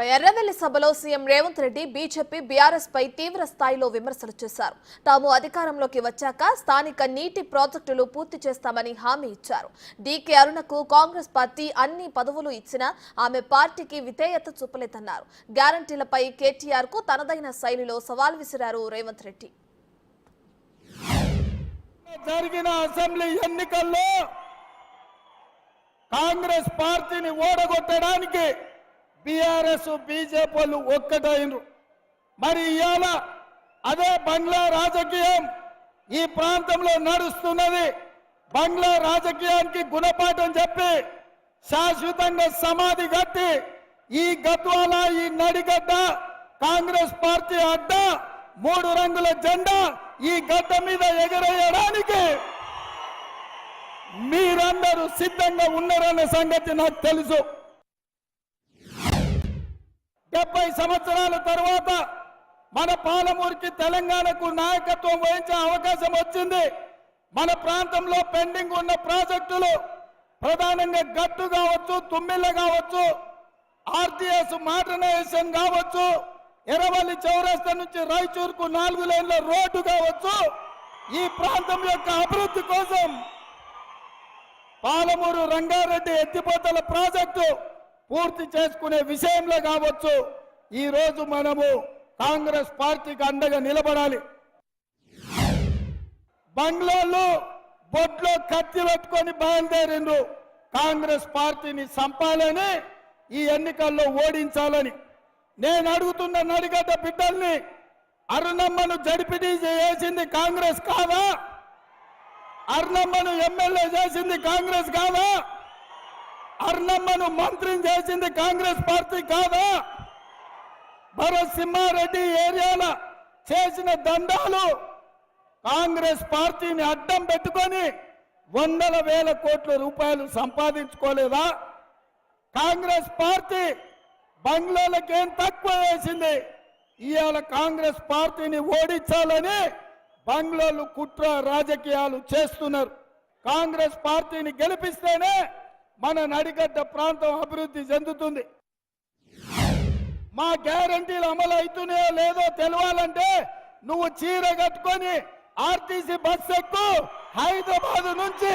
ఎర్రవెల్లి సభలో CM Revanth Reddy BJP BRS పై తీవ్ర స్థాయిలో విమర్శలు చేశారు. తాము అధికారంలోకి వచ్చాక స్థానిక నీటి ప్రాజెక్టులు పూర్తి చేస్తామని హామీ ఇచ్చారు. డీకే అరుణకు కాంగ్రెస్ పార్టీ అన్ని పదవులు ఇచ్చినా ఆమె పార్టీకి విధేయత చూపలేదన్నారు. గ్యారంటీలపై కేటీఆర్ కు తనదైన శైలిలో సవాల్ విసిరారు రేవంత్ రెడ్డి. జరిగిన అసెంబ్లీ ఎన్నికల్లో కాంగ్రెస్ పార్టీని ఓడగొట్టడానికి బీఆర్ఎస్ బీజేపీలు ఒక్కటైనరు. మరి ఇవాళ అదే బంగ్లా రాజకీయం ఈ ప్రాంతంలో నడుస్తున్నది. బంగ్లా రాజకీయానికి గుణపాఠం చెప్పి శాశ్వతంగా సమాధి కట్టి ఈ గద్వాల ఈ నడిగడ్డ కాంగ్రెస్ పార్టీ అడ్డ 3 రంగుల జెండా ఈ గడ్డ మీద ఎగరేయడానికి మీరందరూ సిద్ధంగా ఉన్నారనే సంగతి నాకు తెలుసు. 70 సంవత్సరాల తర్వాత మన పాలమూరుకి తెలంగాణకు నాయకత్వం వహించే అవకాశం వచ్చింది. మన ప్రాంతంలో పెండింగ్ ఉన్న ప్రాజెక్టులు ప్రధానంగా గట్టు కావచ్చు, తుమ్మిళ్ళ కావచ్చు, ఆర్టీఎస్ మోడర్నైజేషన్ కావచ్చు, ఎర్రవల్లి చౌరస్తా నుంచి రాయచూరుకు 4 లేన్ల రోడ్డు కావచ్చు, ఈ ప్రాంతం యొక్క అభివృద్ధి కోసం పాలమూరు రంగారెడ్డి ఎత్తిపోతల ప్రాజెక్టు పూర్తి చేసుకునే విషయంలో కావచ్చు, ఈ రోజు మనము కాంగ్రెస్ పార్టీకి అండగా నిలబడాలి. బంగ్లాలో బొట్లో కత్తి పెట్టుకొని బయలుదేరిండ్రు కాంగ్రెస్ పార్టీని సంపాలని, ఈ ఎన్నికల్లో ఓడించాలని. నేను అడుగుతున్న నడిగడ్డ బిడ్డల్ని, అరుణమ్మను జడిపిటీసీ చేసింది కాంగ్రెస్ కాదా? అరుణమ్మను ఎమ్మెల్యే చేసింది కాంగ్రెస్ కాదా? అరుణమ్మను మంత్రిని చేసింది కాంగ్రెస్ పార్టీ కాదా? భరత్ సింహారెడ్డి ఏరియాలో చేసిన దందాలు కాంగ్రెస్ పార్టీని అడ్డం పెట్టుకొని వందల వేల కోట్ల రూపాయలు సంపాదించుకోలేదా? కాంగ్రెస్ పార్టీ బంగ్లాలకేం తక్కువ వేసింది. ఇవాళ కాంగ్రెస్ పార్టీని ఓడించాలని బంగ్లాలు కుట్ర రాజకీయాలు చేస్తున్నారు. కాంగ్రెస్ పార్టీని గెలిపిస్తేనే మన నడిగడ్డ ప్రాంతం అభివృద్ధి చెందుతుంది. మా గ్యారంటీలు అమలు అవుతున్నాయో లేదో తెలవాలంటే నువ్వు చీర కట్టుకొని ఆర్టీసీ బస్ ఎక్కు, హైదరాబాద్ నుంచి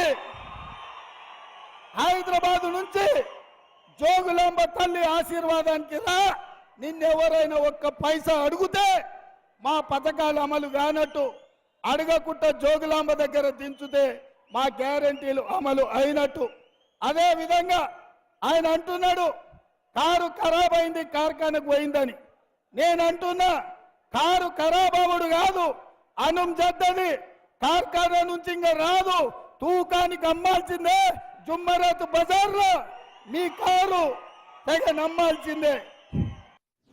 జోగులాంబ తల్లి ఆశీర్వాదానికి రా. నిన్నెవరైనా ఒక్క పైసా అడిగితే మా పథకాలు అమలు కానట్టు, అడగకుండా జోగులాంబ దగ్గర దించుతే మా గ్యారంటీలు అమలు అయినట్టు. అదే విధంగా ఆయన అంటున్నాడు కారు ఖరాబ్ అయింది కార్ఖానకు పోయిందని. నేను అంటున్నా కారు ఖరాబ్ అవ్వడు కాదు, అనం జద్దది కార్ఖానా నుంచి ఇంకా రాదు, తూకానికి అమ్మాల్సిందే. జుమ్మరాత్ బజార్లో మీ కారు తెగ నమ్మాల్సిందే.